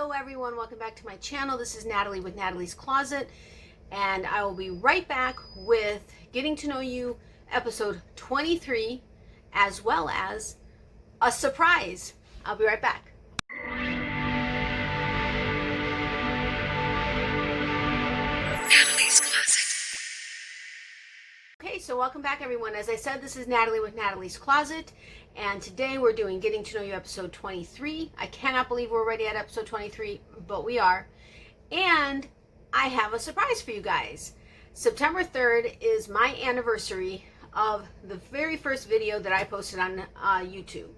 Hello everyone, welcome back to my channel. This is Natalie with Natalie's Closet, and I will be right back with Getting to Know You episode 23, as well as a surprise. I'll be right back. Natalie's Closet. Okay, so welcome back everyone. As I said, this is Natalie with Natalie's Closet, and today we're doing Getting to Know You episode 23. I cannot believe we're already at episode 23, but we are. And I have a surprise for you guys. September 3rd is my anniversary of the very first video that I posted on YouTube.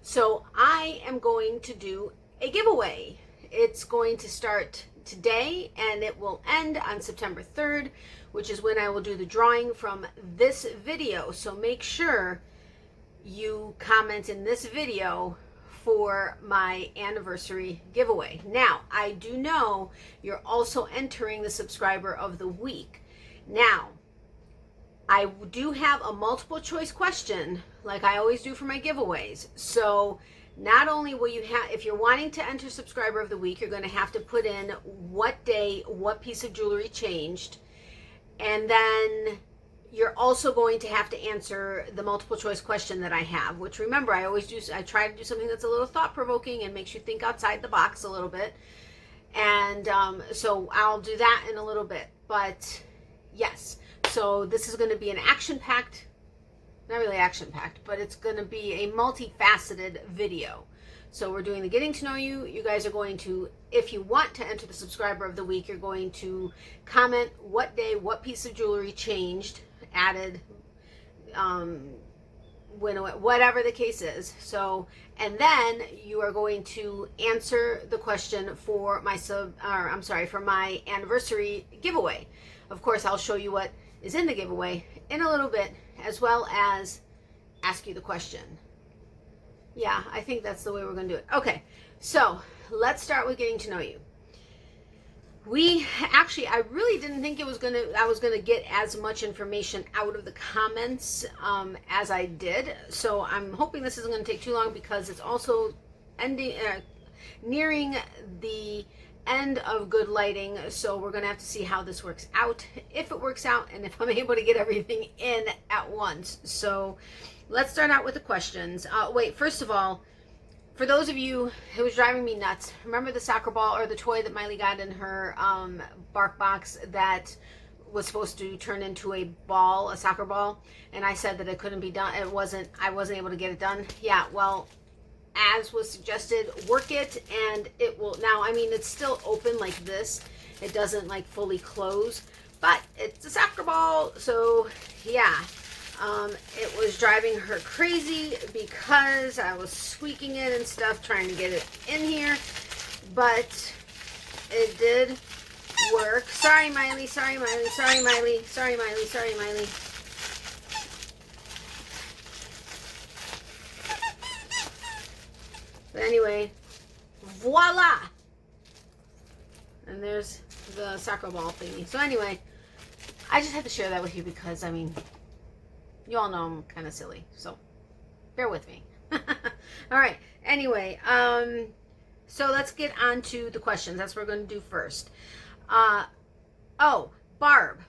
So I am going to do a giveaway. It's going to start today and it will end on September 3rd, which is when I will do the drawing from this video. So make sure you comment in this video for my anniversary giveaway. Now, I do know you're also entering the subscriber of the week. Now, I do have a multiple choice question like I always do for my giveaways. So not only will you have, if you're wanting to enter subscriber of the week, you're going to have to put in what day, what piece of jewelry changed, and then you're also going to have to answer the multiple choice question that I have, which remember, I always do, I try to do something that's a little thought-provoking and makes you think outside the box a little bit. And so I'll do that in a little bit. But yes, so this is going to be an action-packed, not really action-packed, but it's going to be a multifaceted video. So we're doing the Getting to Know You. You guys are going to, if you want to enter the subscriber of the week, you're going to comment what day, what piece of jewelry changed, added, whatever the case is. So, and then you are going to answer the question for my for my anniversary giveaway. Of course, I'll show you what is in the giveaway in a little bit, as well as ask you the question. Yeah, I think that's the way we're going to do it. Okay, so let's start with Getting to Know You. I really didn't think I was gonna get as much information out of the comments as I did. So I'm hoping this isn't gonna take too long, because it's also nearing the end of good lighting. So we're gonna have to see how this works out, if it works out, and if I'm able to get everything in at once. So let's start out with the questions. Wait, first of all, for those of you who was driving me nuts, remember the soccer ball, or the toy that Miley got in her bark box that was supposed to turn into a ball, a soccer ball, and I said that it couldn't be done. I wasn't able to get it done. Yeah, well, as was suggested, work it and it will. Now, I mean, it's still open like this. It doesn't like fully close, but it's a soccer ball. So yeah. It was driving her crazy because I was squeaking it and stuff, trying to get it in here, but it did work. Sorry, Miley. Sorry, Miley. Sorry, Miley. Sorry, Miley. Sorry, Miley. But anyway, voila! And there's the soccer ball thingy. So anyway, I just had to share that with you because, I mean, you all know I'm kind of silly, so bear with me. All right. Anyway, so let's get on to the questions. That's what we're going to do first. Oh, Barb,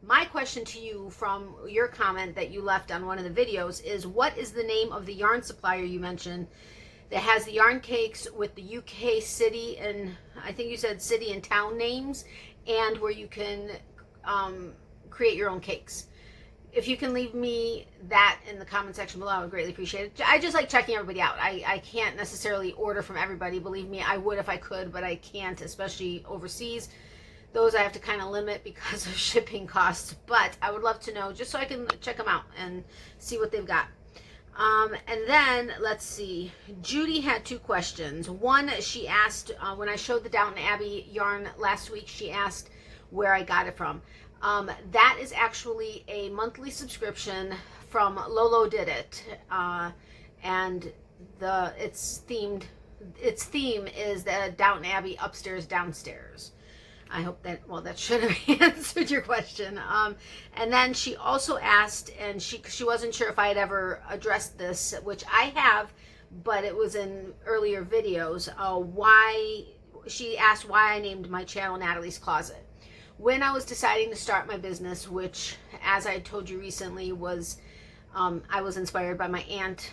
my question to you from your comment that you left on one of the videos is, what is the name of the yarn supplier you mentioned that has the yarn cakes with the UK city and, I think you said city and town names, and where you can create your own cakes? If you can leave me that in the comment section below, I would greatly appreciate it. I just like checking everybody out. I can't necessarily order from everybody. Believe me, I would if I could, but I can't, especially overseas. Those I have to kind of limit because of shipping costs. But I would love to know, just so I can check them out and see what they've got. And then, let's see. Judy had two questions. One, she asked, when I showed the Downton Abbey yarn last week, she asked where I got it from. That is actually a monthly subscription from Lolo Did It, and its theme is the Downton Abbey upstairs downstairs. I hope that, well, that should have answered your question. And then she also asked, and she wasn't sure if I had ever addressed this, which I have, but it was in earlier videos. Why she asked why I named my channel Natalie's Closet. When I was deciding to start my business, which, as I told you recently, was I was inspired by my aunt,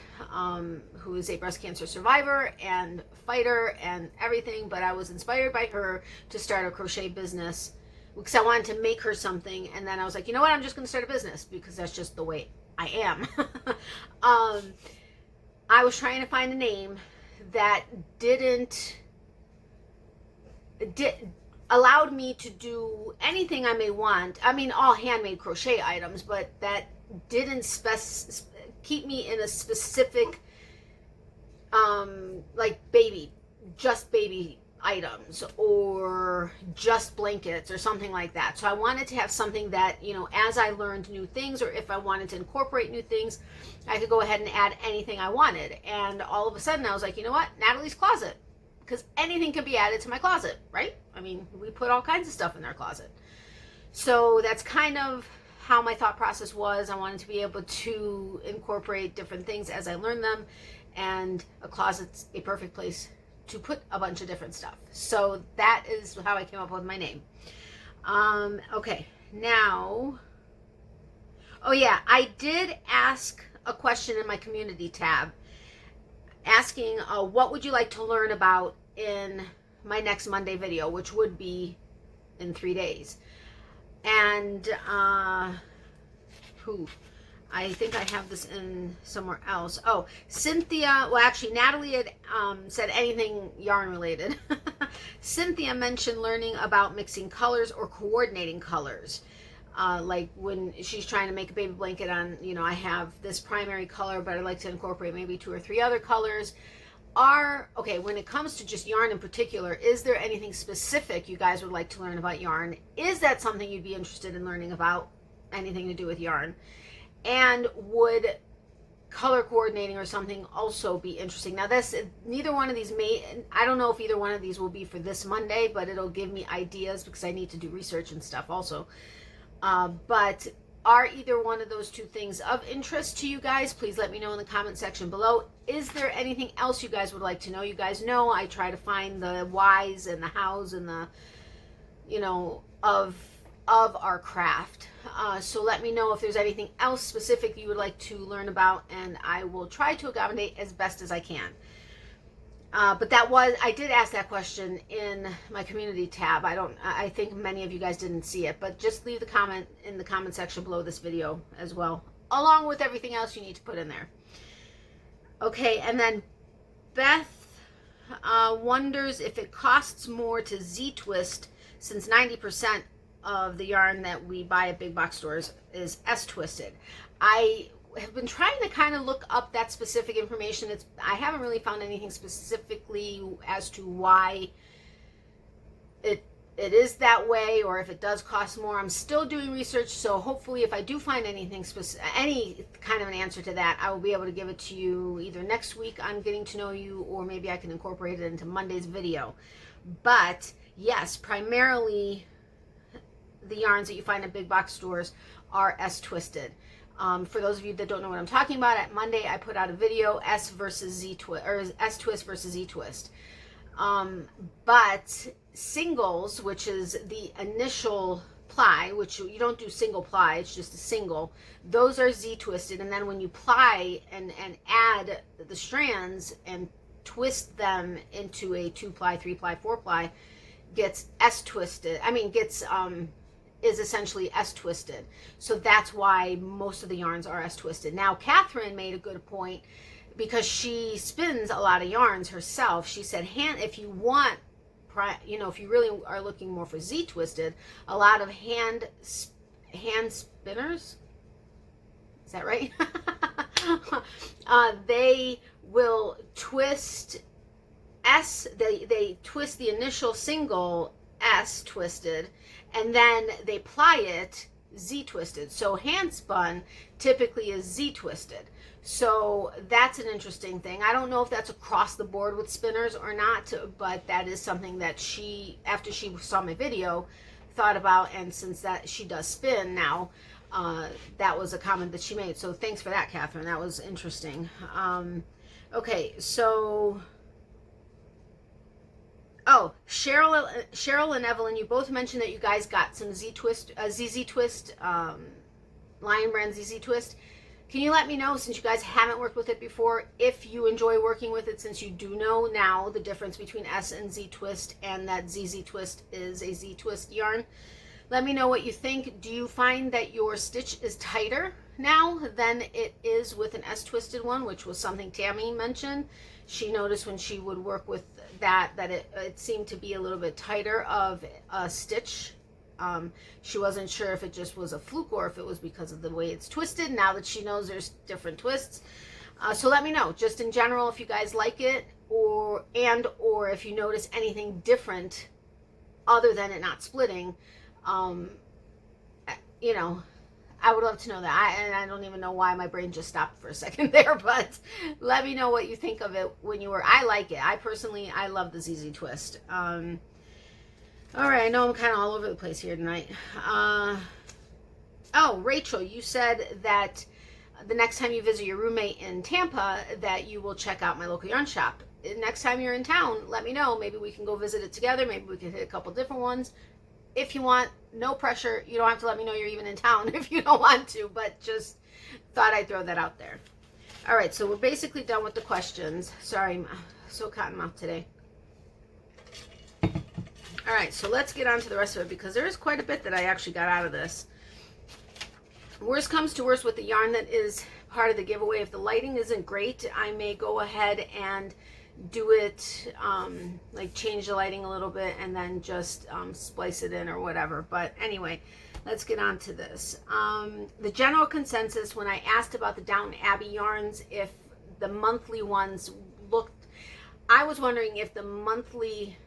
who is a breast cancer survivor and fighter and everything, but I was inspired by her to start a crochet business because I wanted to make her something. And then I was like, you know what, I'm just going to start a business because that's just the way I am. I was trying to find a name that allowed me to do anything I may want. I mean, all handmade crochet items, but that didn't keep me in a specific, like just baby items or just blankets or something like that. So I wanted to have something that, you know, as I learned new things or if I wanted to incorporate new things, I could go ahead and add anything I wanted. And all of a sudden I was like, you know what, Natalie's Closet, because anything can be added to my closet, right? I mean, we put all kinds of stuff in our closet. So that's kind of how my thought process was. I wanted to be able to incorporate different things as I learned them, and a closet's a perfect place to put a bunch of different stuff. So that is how I came up with my name. Okay, now, oh yeah, I did ask a question in my community tab asking what would you like to learn about in my next Monday video, which would be in 3 days. And I think I have this in somewhere else. Oh, Cynthia, well actually Natalie had said anything yarn related. Cynthia mentioned learning about mixing colors or coordinating colors. Like when she's trying to make a baby blanket on, you know, I have this primary color, but I'd like to incorporate maybe 2 or 3 other colors. Okay, when it comes to just yarn in particular, is there anything specific you guys would like to learn about yarn? Is that something you'd be interested in learning about? Anything to do with yarn? And would color coordinating or something also be interesting? Now neither one of these I don't know if either one of these will be for this Monday, but it'll give me ideas because I need to do research and stuff also. But are either one of those 2 things of interest to you guys? Please let me know in the comment section below. Is there anything else you guys would like to know? You guys know I try to find the whys and the hows and the, you know, of our craft. So let me know if there's anything else specific you would like to learn about, and I will try to accommodate as best as I can. But I did ask that question in my community tab. I think many of you guys didn't see it, but just leave the comment in the comment section below this video as well, along with everything else you need to put in there. Okay, and then Beth wonders if it costs more to Z-twist, since 90% of the yarn that we buy at big box stores is S-twisted. I have been trying to kind of look up that specific information. I haven't really found anything specifically as to why it is that way, or if it does cost more. I'm still doing research, so hopefully if I do find anything any kind of an answer to that, I will be able to give it to you either next week on Getting to Know You, or maybe I can incorporate it into Monday's video. But yes, primarily the yarns that you find at big box stores are S-twisted. For those of you that don't know what I'm talking about, at Monday I put out a video, S versus Z-twist, or S-twist versus Z-twist. But singles, which is the initial ply, which you don't do single ply, it's just a single, those are Z-twisted, and then when you ply and add the strands and twist them into a 2-ply, 3-ply, 4-ply, gets S-twisted, is essentially S-twisted. So that's why most of the yarns are S-twisted. Now, Catherine made a good point, because she spins a lot of yarns herself. She said, if you want, if you really are looking more for Z-twisted, a lot of hand spinners, is that right? They will twist they twist the initial single S twisted, and then they ply it Z twisted. So hand spun typically is Z twisted. So that's an interesting thing. I don't know if that's across the board with spinners or not, but that is something that she, after she saw my video, thought about, and since that she does spin now, that was a comment that she made. So thanks for that, Catherine. That was interesting. Okay, so Oh, Cheryl and Evelyn, you both mentioned that you guys got some ZZ Twist, Lion Brand ZZ Twist. Can you let me know, since you guys haven't worked with it before, if you enjoy working with it, since you do know now the difference between S and Z Twist, and that ZZ Twist is a Z Twist yarn. Let me know what you think. Do you find that your stitch is tighter now than it is with an S twisted one, which was something Tammy mentioned? She noticed when she would work with that it seemed to be a little bit tighter of a stitch. She wasn't sure if it just was a fluke or if it was because of the way it's twisted, now that she knows there's different twists. So let me know, just in general, if you guys like it, or if you notice anything different other than it not splitting. You know, I would love to know that. And I don't even know why my brain just stopped for a second there, but let me know what you think of it when you were. I like it. I personally love the ZZ Twist. All right, I know I'm kind of all over the place here tonight. Oh, Rachel, you said that the next time you visit your roommate in Tampa, that you will check out my local yarn shop. Next time you're in town, let me know. Maybe we can go visit it together. Maybe we can hit a couple different ones. If you want, no pressure. You don't have to let me know you're even in town if you don't want to, but just thought I'd throw that out there. All right, so we're basically done with the questions. Sorry, I'm so cottonmouth today. All right, so let's get on to the rest of it, because there is quite a bit that I actually got out of this. Worst comes to worst with the yarn that is part of the giveaway. If the lighting isn't great, I may go ahead and do it, like change the lighting a little bit and then just splice it in or whatever. But anyway, let's get on to this. The general consensus when I asked about the Downton Abbey yarns, if the monthly ones looked, I was wondering if the monthly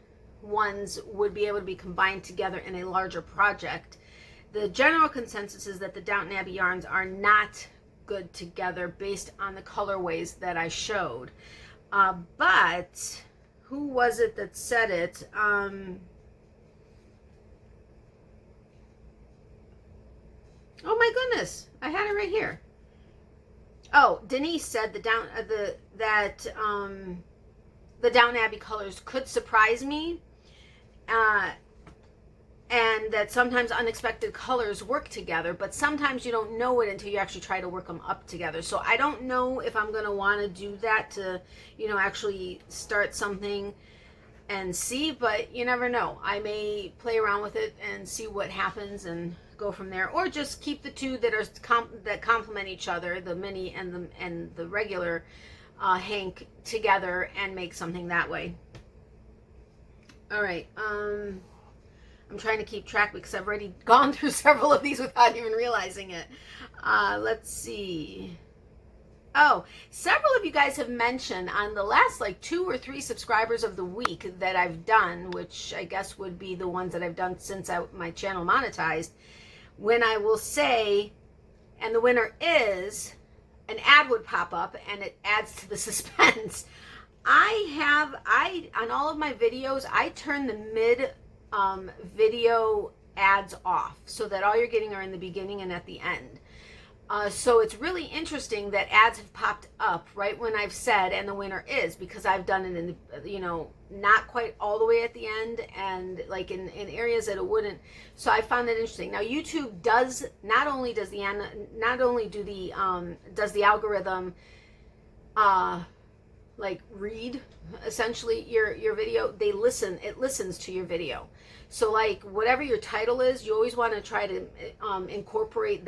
ones would be able to be combined together in a larger project. The general consensus is that the Downton Abbey yarns are not good together based on the colorways that I showed. But who was it that said it? Oh my goodness, I had it right here. Oh, Denise said the Downton Abbey colors could surprise me. And that sometimes unexpected colors work together, but sometimes you don't know it until you actually try to work them up together. So I don't know if I'm going to want to do that to, you know, actually start something and see, but you never know. I may play around with it and see what happens and go from there, or just keep the two that are that complement each other, the mini and the regular hank, together and make something that way. All right. I'm trying to keep track because I've already gone through several of these without even realizing it. Let's see. Oh, several of you guys have mentioned on the last like 2 or 3 subscribers of the week that I've done, which I guess would be the ones that I've done since my channel monetized, when I will say, and the winner is, an ad would pop up and it adds to the suspense. On all of my videos, I turn the mid video ads off so that all you're getting are in the beginning and at the end. So it's really interesting that ads have popped up right when I've said, and the winner is, because I've done it in the, you know, not quite all the way at the end, and like in areas that it wouldn't. So I found that interesting. Now YouTube does not only does the algorithm like read essentially your video, it listens to your video. So like whatever your title is, you always want to try to incorporate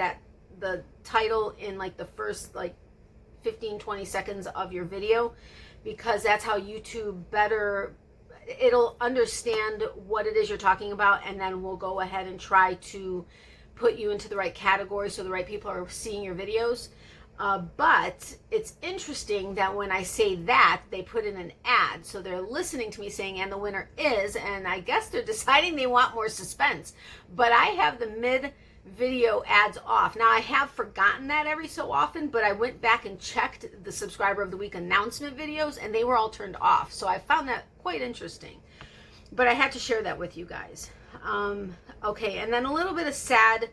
the title in like the first like 15-20 seconds of your video, because that's how YouTube it'll understand what it is you're talking about, and then we'll go ahead and try to put you into the right category so the right people are seeing your videos. But it's interesting that when I say that, they put in an ad. So they're listening to me saying, and the winner is, and I guess they're deciding they want more suspense. But I have the mid-video ads off. Now, I have forgotten that every so often, but I went back and checked the Subscriber of the Week announcement videos, and they were all turned off. So I found that quite interesting. But I had to share that with you guys. Okay, and then a little bit of sad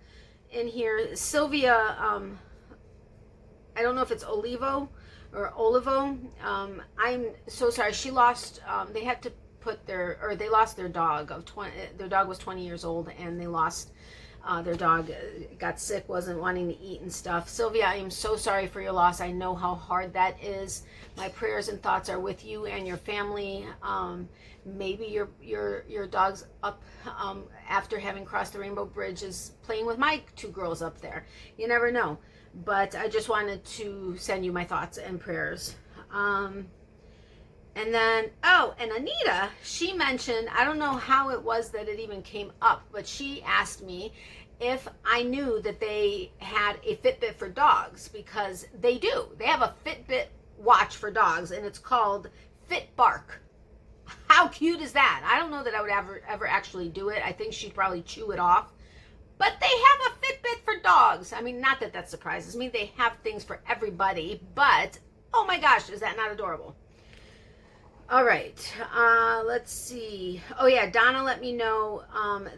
in here. Sylvia... I don't know if it's Olivo or Olivo. I'm so sorry. She lost, they had to they lost their dog of 20. Their dog was 20 years old, and they lost their dog. Got sick, wasn't wanting to eat and stuff. Sylvia, I am so sorry for your loss. I know how hard that is. My prayers and thoughts are with you and your family. Maybe your dog's up after having crossed the Rainbow Bridge is playing with my 2 girls up there. You never know. But I just wanted to send you my thoughts and prayers. And then, and Anita, she mentioned, I don't know how it was that it even came up, but she asked me if I knew that they had a Fitbit for dogs, because they do. They have a Fitbit watch for dogs, and it's called Fit Bark. How cute is that? I don't know that I would ever actually do it. I think she'd probably chew it off. But they have a Fitbit for dogs. I mean, not that that surprises me. They have things for everybody, but oh my gosh, is that not adorable? All right, let's see. Oh yeah, Donna let me know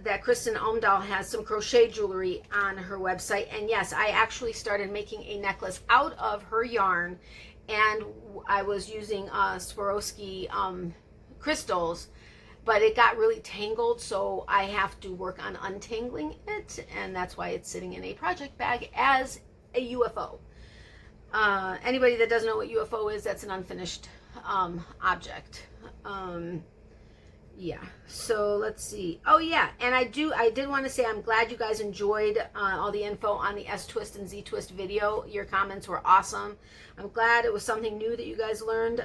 that Kristen Omdahl has some crochet jewelry on her website. And yes, I actually started making a necklace out of her yarn, and I was using Swarovski crystals, but it got really tangled, so I have to work on untangling it, and that's why it's sitting in a project bag as a UFO. Anybody that doesn't know what UFO is, that's an unfinished object. Yeah, so let's see. Oh yeah, and I did want to say I'm glad you guys enjoyed all the info on the S twist and Z twist video. Your comments were awesome. I'm glad it was something new that you guys learned.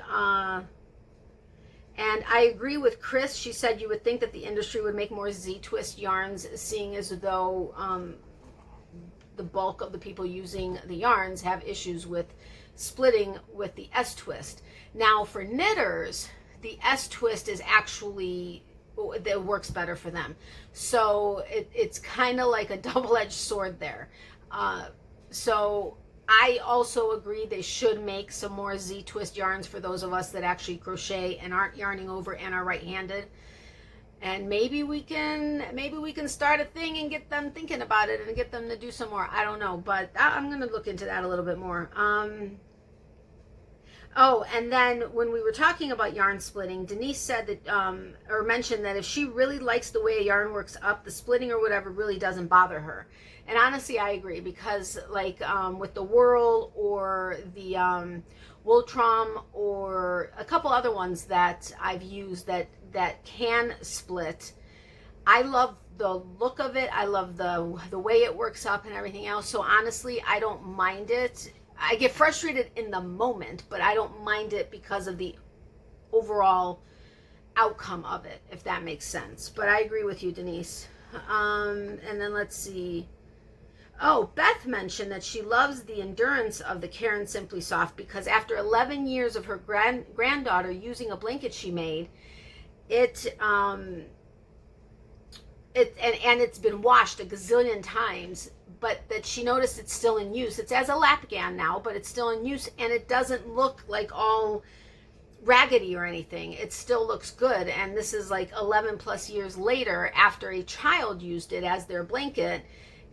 And I agree with Chris. She said you would think that the industry would make more Z-twist yarns, seeing as though the bulk of the people using the yarns have issues with splitting with the S-twist. Now for knitters, the S-twist is actually, it works better for them. So it's kind of like a double-edged sword there. So I also agree they should make some more Z-twist yarns for those of us that actually crochet and aren't yarning over and are right-handed. And maybe we can start a thing and get them thinking about it and get them to do some more. I don't know, but I'm going to look into that a little bit more. Oh, and then when we were talking about yarn splitting, Denise said that, or mentioned that if she really likes the way a yarn works up, the splitting or whatever really doesn't bother her. And honestly, I agree, because like with the Whirl or the Wooltrom or a couple other ones that I've used that can split, I love the look of it. I love the way it works up and everything else. So honestly, I don't mind it. I get frustrated in the moment, but I don't mind it because of the overall outcome of it, if that makes sense. But I agree with you, Denise. And then let's see. Oh, Beth mentioned that she loves the endurance of the Caron Simply Soft because after 11 years of her granddaughter using a blanket she made, it's been washed a gazillion times, but that she noticed it's still in use. It's as a lapgan now, but it's still in use, and it doesn't look like all raggedy or anything. It still looks good, and this is like 11 plus years later after a child used it as their blanket,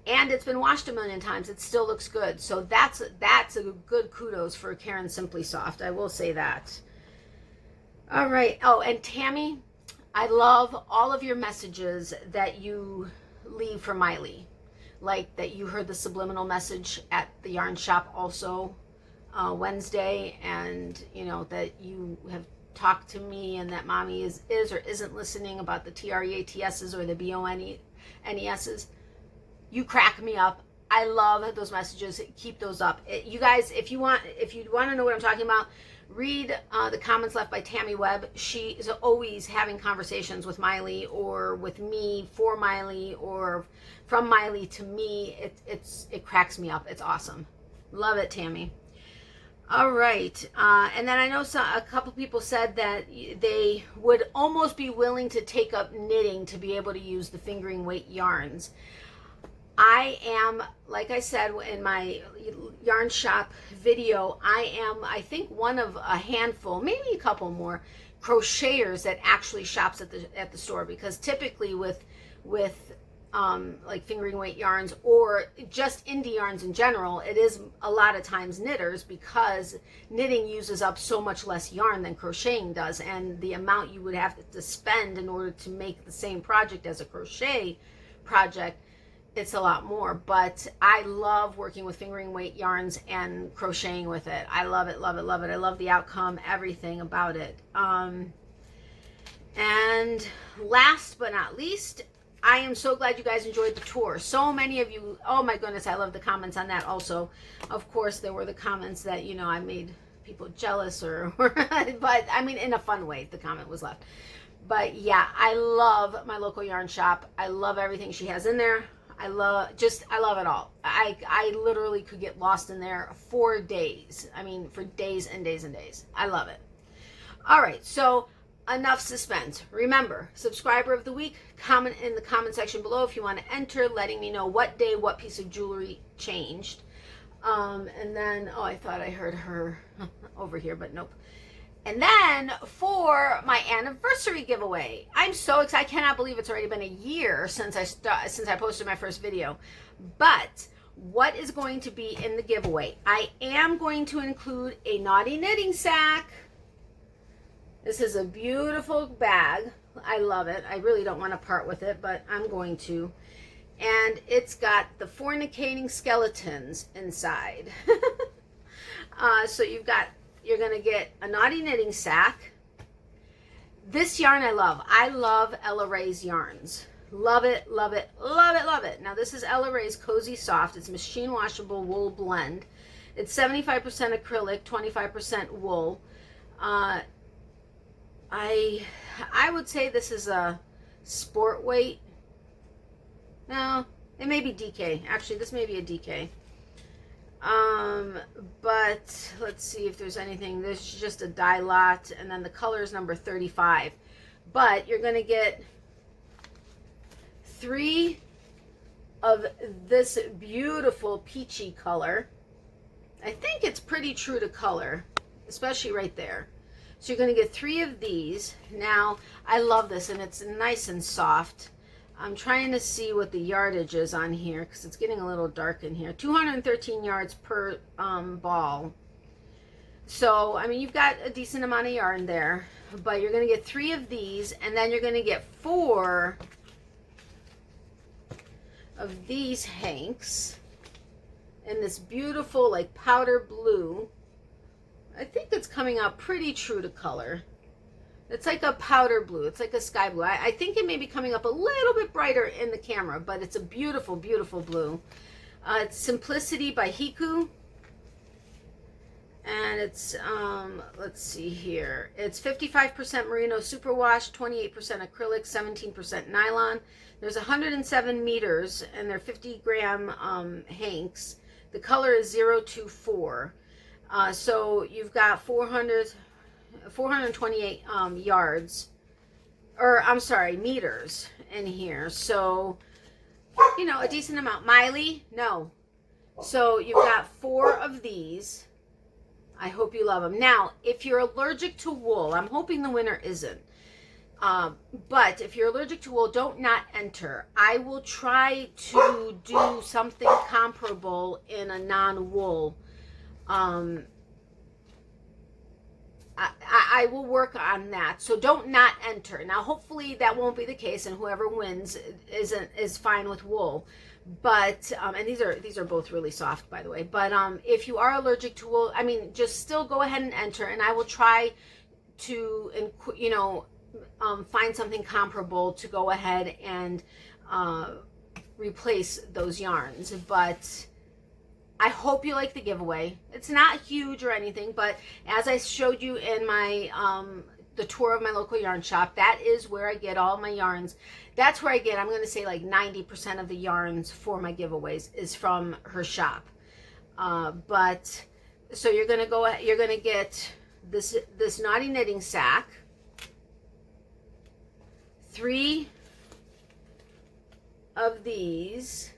and it's been washed a million times. It still looks good. So that's a good kudos for Caron Simply Soft. I will say that. All right. Oh, and Tammy, I love all of your messages that you leave for Miley. Like that you heard the subliminal message at the yarn shop also Wednesday, and you know that you have talked to me and that mommy is or isn't listening about the TREATSs or the BONESs. You crack me up. I love those messages. Keep those up. You guys, if you want to know what I'm talking about, read the comments left by Tammy Webb. She is always having conversations with Miley or with me for Miley or from Miley to me. It cracks me up. It's awesome. Love it, Tammy. All right. And then I know a couple people said that they would almost be willing to take up knitting to be able to use the fingering weight yarns. I am, like I said in my yarn shop video, I think one of a handful, maybe a couple more crocheters that actually shops at the store, because typically with like fingering weight yarns or just indie yarns in general, it is a lot of times knitters, because knitting uses up so much less yarn than crocheting does, and the amount you would have to spend in order to make the same project as a crochet project, it's a lot more. But I love working with fingering weight yarns and crocheting with it. I love it, love it, love it. I love the outcome, everything about it. And last but not least, I am so glad you guys enjoyed the tour. So many of you, oh my goodness, I love the comments on that also. Of course, there were the comments that, you know, I made people jealous or but I mean, in a fun way, the comment was left. But yeah, I love my local yarn shop. I love everything she has in there. I love it all. I literally could get lost in there for days. I mean, for days and days and days. I love it. All right, so enough suspense. Remember, subscriber of the week, comment in the comment section below if you want to enter, letting me know what day what piece of jewelry changed. And then, oh, I thought I heard her over here, but nope. And then for my anniversary giveaway, I'm so excited. I cannot believe it's already been a year since I posted my first video. But what is going to be in the giveaway? I am going to include a naughty knitting sack. This is a beautiful bag. I love it. I really don't want to part with it, but I'm going to. And it's got the fornicating skeletons inside. So you're going to get a naughty knitting sack. This yarn I love. I love Ella Rae's yarns. Love it, love it, love it, love it. Now this is Ella Rae's Cozy Soft. It's machine washable wool blend. It's 75% acrylic, 25% wool. I would say this is a sport weight. No, it may be DK. Actually, this may be a DK. But let's see if there's anything. This is just a dye lot, and then the color is number 35. But you're going to get 3 of this beautiful peachy color. I think it's pretty true to color, especially right there. So you're going to get 3 of these. Now, I love this, and it's nice and soft. I'm trying to see what the yardage is on here because it's getting a little dark in here. 213 yards per ball. So, I mean, you've got a decent amount of yarn there. But you're going to get 3 of these, and then you're going to get 4 of these hanks in this beautiful, like, powder blue. I think it's coming out pretty true to color. It's like a powder blue. It's like a sky blue. I think it may be coming up a little bit brighter in the camera, but it's a beautiful, beautiful blue. It's Simplicity by Hiku. And it's, let's see here. It's 55% merino superwash, 28% acrylic, 17% nylon. There's 107 meters, and they're 50-gram hanks. The color is 024. So you've got 428 yards, or I'm sorry, meters in here. So, you know, a decent amount. Miley, no. So you've got 4 of these. I hope you love them. Now, if you're allergic to wool, I'm hoping the winner isn't. But if you're allergic to wool, don't not enter. I will try to do something comparable in a non-wool. I will work on that. So don't not enter. Now, hopefully that won't be the case, and whoever wins is fine with wool. But and these are both really soft, by the way. But if you are allergic to wool, I mean, just still go ahead and enter, and I will try to, you know, find something comparable to go ahead and replace those yarns. But I hope you like the giveaway. It's not huge or anything, but as I showed you in my the tour of my local yarn shop, that is where I get all my yarns. That's where I get, I'm going to say, like 90% of the yarns for my giveaways is from her shop. But so you're going to get this naughty knitting sack, 3 of these.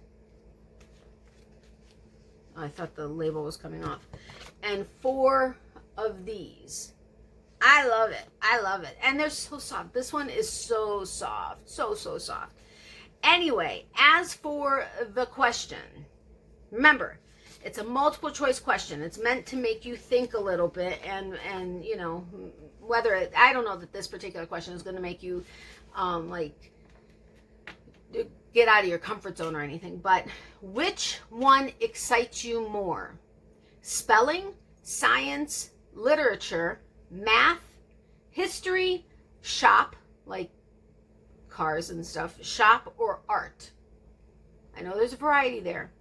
I thought the label was coming off. And 4 of these. I love it. I love it. And they're so soft. This one is so soft. So, so soft. Anyway, as for the question, remember, it's a multiple choice question. It's meant to make you think a little bit, and you know, I don't know that this particular question is going to make you like get out of your comfort zone or anything, but which one excites you more? Spelling, science, literature, math, history, shop, like cars and stuff, shop, or art? I know there's a variety there,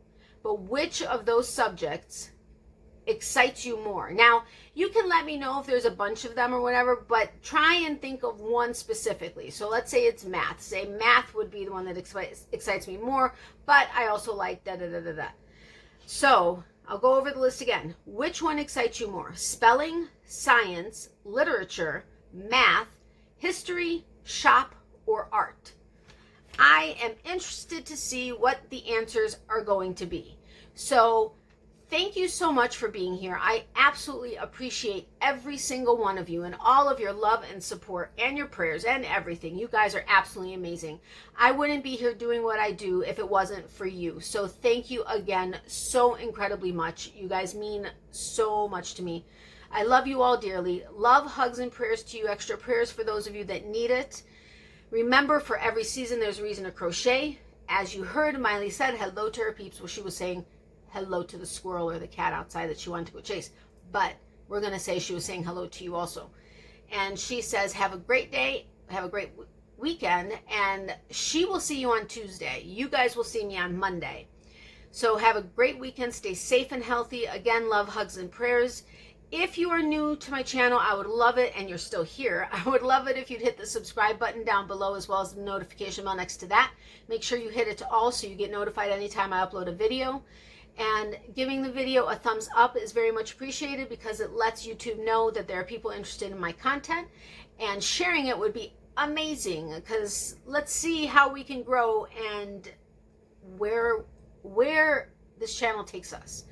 but which of those subjects excites you more? Now, you can let me know if there's a bunch of them or whatever, but try and think of one specifically. So let's say it's math. Say math would be the one that excites me more, but I also like da-da-da-da-da. So I'll go over the list again. Which one excites you more? Spelling, science, literature, math, history, shop, or art? I am interested to see what the answers are going to be. So thank you so much for being here. I absolutely appreciate every single one of you and all of your love and support and your prayers and everything. You guys are absolutely amazing. I wouldn't be here doing what I do if it wasn't for you. So thank you again so incredibly much. You guys mean so much to me. I love you all dearly. Love, hugs, and prayers to you. Extra prayers for those of you that need it. Remember, for every season, there's a reason to crochet. As you heard, Miley said hello to her peeps. Well, she was saying hello to the squirrel or the cat outside that she wanted to go chase. But we're going to say she was saying hello to you also. And she says, have a great day. Have a great weekend. And she will see you on Tuesday. You guys will see me on Monday. So have a great weekend. Stay safe and healthy. Again, love, hugs, and prayers. If you are new to my channel, I would love it, and you're still here, I would love it if you'd hit the subscribe button down below, as well as the notification bell next to that. Make sure you hit it to all so you get notified anytime I upload a video. And giving the video a thumbs up is very much appreciated, because it lets YouTube know that there are people interested in my content. And sharing it would be amazing, because let's see how we can grow and where this channel takes us.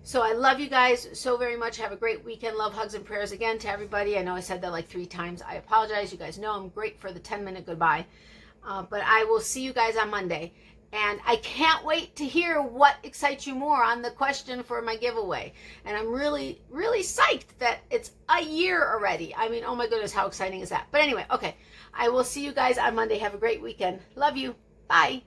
So I love you guys so very much. Have a great weekend. Love, hugs, and prayers again to everybody. I know I said that like 3 times. I apologize. You guys know I'm great for the 10-minute goodbye. But I will see you guys on Monday. And I can't wait to hear what excites you more on the question for my giveaway. And I'm really, really psyched that it's a year already. I mean, oh my goodness, how exciting is that? But anyway, okay. I will see you guys on Monday. Have a great weekend. Love you. Bye.